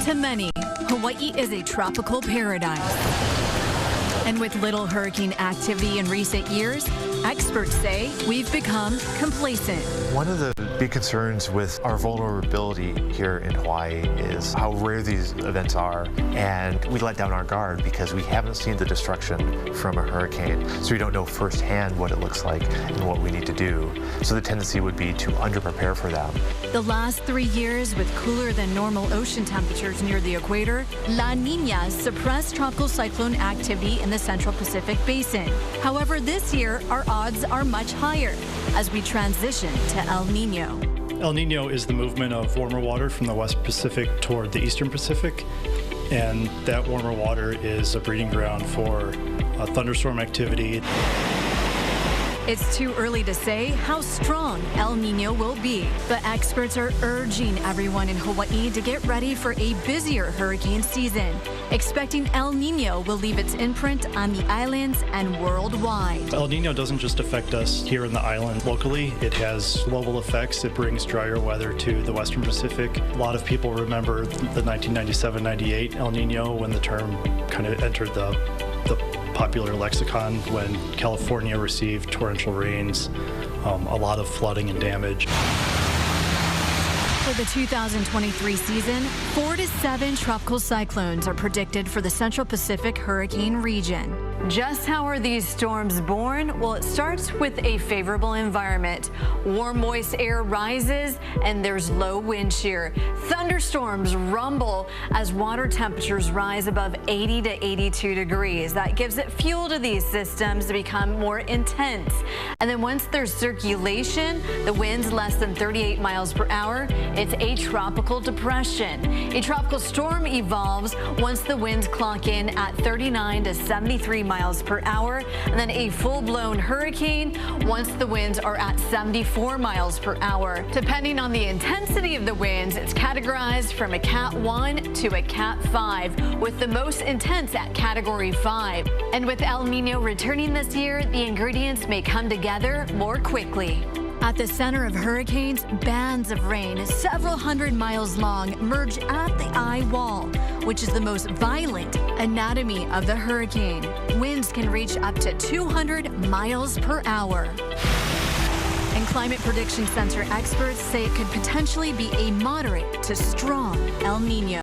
To many, Hawaii is a tropical paradise. And with little hurricane activity in recent years, experts say we've become complacent. One of the big concerns with our vulnerability here in Hawaii is how rare these events are, and we let down our guard because we haven't seen the destruction from a hurricane, so we don't know firsthand what it looks like and what we need to do. So the tendency would be to underprepare for them. The last 3 years, with cooler than normal ocean temperatures near the equator, La Niña suppressed tropical cyclone activity in the Central Pacific Basin. However, this year, our odds are much higher as we transition to El Niño. El Niño is the movement of warmer water from the West Pacific toward the Eastern Pacific, and that warmer water is a breeding ground for thunderstorm activity. It's too early to say how strong El Niño will be, but experts are urging everyone in Hawaii to get ready for a busier hurricane season, expecting El Niño will leave its imprint on the islands and worldwide. El Niño doesn't just affect us here in the island locally. It has global effects. It brings drier weather to the Western Pacific. A lot of people remember the 1997-98 El Niño when the term kind of entered the popular lexicon, when California received torrential rains, a lot of flooding and damage. For the 2023 season, 4 to 7 tropical cyclones are predicted for the Central Pacific hurricane region. Just how are these storms born? Well, it starts with a favorable environment. Warm, moist air rises, and there's low wind shear. Thunderstorms rumble as water temperatures rise above 80 to 82 degrees. That gives it fuel to these systems to become more intense. And then once there's circulation, the wind's less than 38 miles per hour, it's a tropical depression. A tropical storm evolves once the winds clock in at 39 to 73 miles per hour, and then a full-blown hurricane once the winds are at 74 miles per hour. Depending on the intensity of the winds, it's categorized from a Cat 1 to a Cat 5, with the most intense at Category 5. And with El Niño returning this year, the ingredients may come together more quickly. At the center of hurricanes, bands of rain several hundred miles long merge at the eye wall, which is the most violent anatomy of the hurricane. Winds can reach up to 200 miles per hour. And Climate Prediction Center experts say it could potentially be a moderate to strong El Niño.